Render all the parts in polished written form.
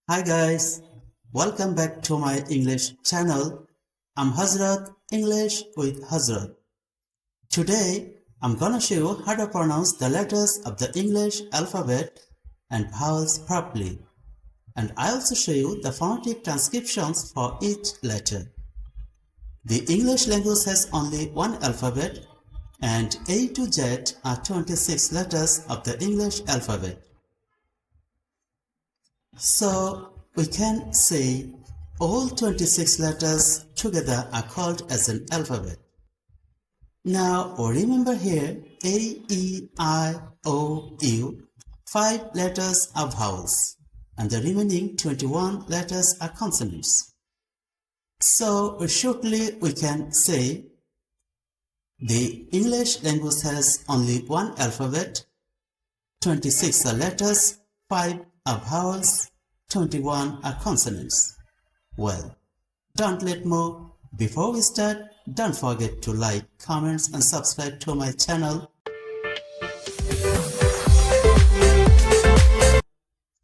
Hi guys, welcome back to my English channel. I'm Hazrat, English with Hazrat. Today, I'm gonna show you how to pronounce the letters of the English alphabet and vowels properly. And I also show you the phonetic transcriptions for each letter. The English language has only one alphabet and A to Z are 26 letters of the English alphabet. So we can say all 26 letters together are called as an alphabet. Now remember here A, E, I, O, U, 5 letters are vowels and the remaining 21 letters are consonants. So shortly we can say the English language has only one alphabet, 26 are letters, 5 are vowels, 21 are consonants. Well, don't let more. Before we start, don't forget to like, comments and subscribe to my channel.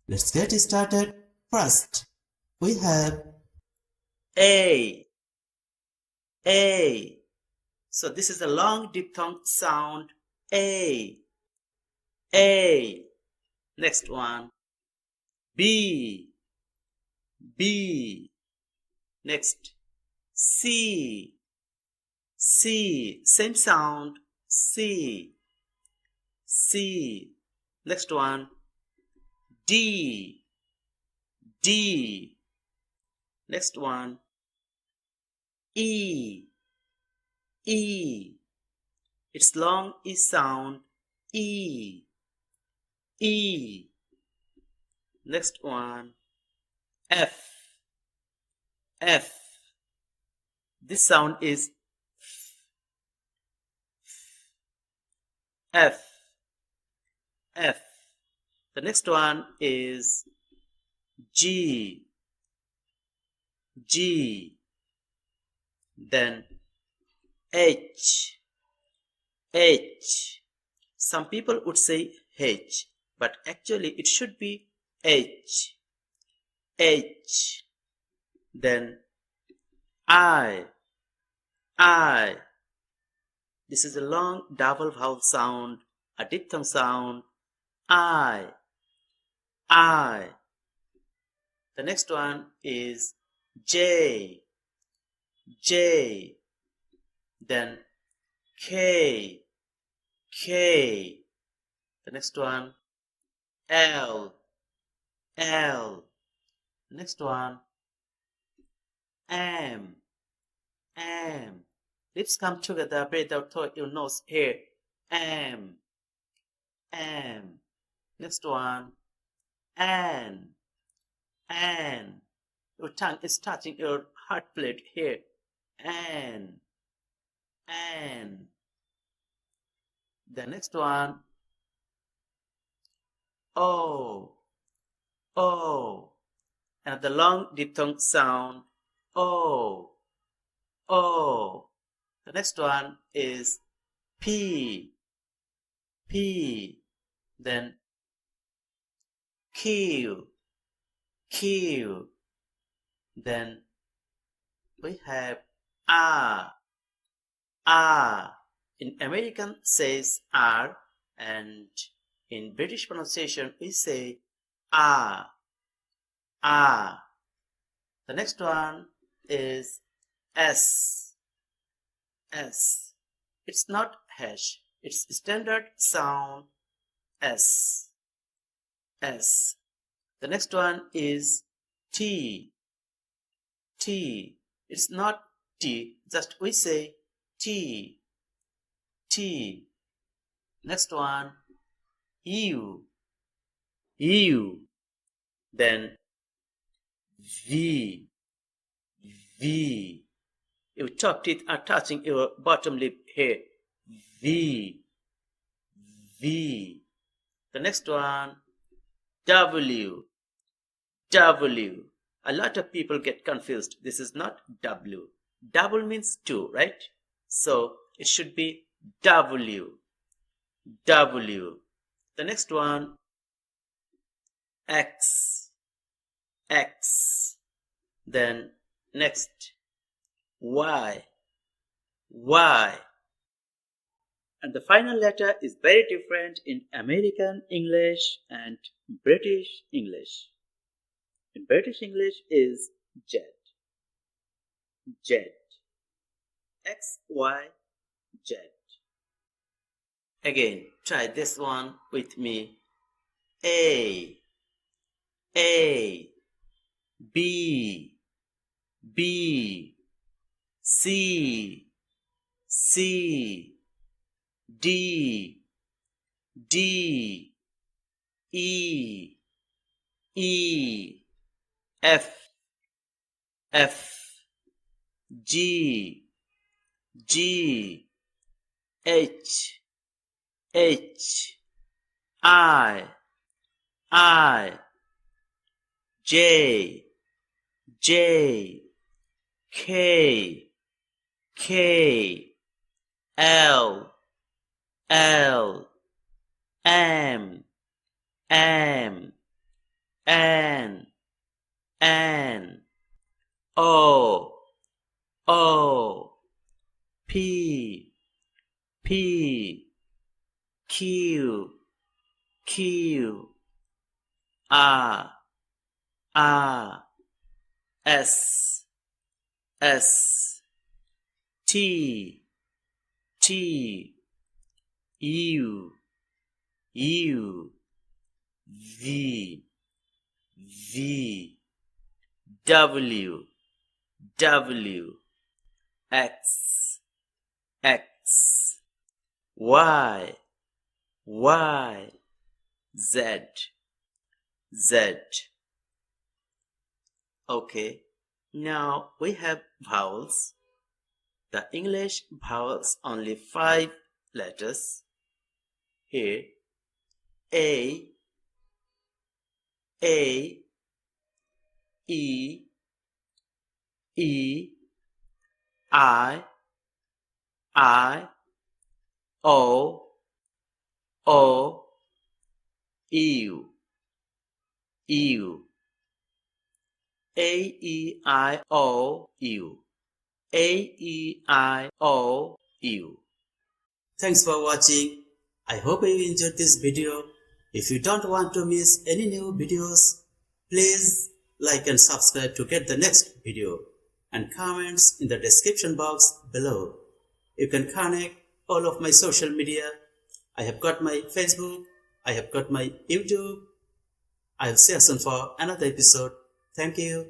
Let's get started. First, we have A. A. So this is a long diphthong sound. A. A. Next one. B. B. Next. C. C. Same sound. C. C. Next one. D. D. Next one. E. E. It's long E sound. E. E. Next one. F. F. This sound is F. F. The next one is G. G. Then H. H. Some people would say H, but actually it should be H. H. Then I. I. This is a long double vowel sound, a diphthong sound. I. I. The next one is J. J. Then K. K. The next one L. L. Next one M. M. Lips come together, breathe out through your nose here. M. M. Next one N. N. Your tongue is touching your heart plate here. N. N. The next one O. O. And the long diphthong sound O. O. The next one is P. P. Then Q. Q. Then we have R. R. In American says R, and in British pronunciation we say R. R. The next one is S. S. It's not H. It's standard sound S. S. The next one is T. T. It's not T, just we say T. T. Next one U. U. Then V. V. Your top teeth are touching your bottom lip here. V. V. The next one W. W. A lot of people get confused. This is not W. Double means two, right? So it should be W. W. The next one X. X. Then next, Y. Y. And the final letter is very different in American English and British English. In British English is Z. Z. X, Y, Z. Again, try this one with me. A, B, C, D, E, F, G, H, I, J, K, L, M, N, O, P, Q, R, S, T, U, V, W, X, Y, Z. Okay, now we have vowels. The English vowels only 5 letters. Here, A, E, I, O, U, A, E, I, O, U, A, E, I, O, U. Thanks for watching. I hope you enjoyed this video. If you don't want to miss any new videos, please like and subscribe to get the next video, and comments in the description box below. You can connect all of my social media. I have got my Facebook, I have got my YouTube. I'll see you soon for another episode. Thank you.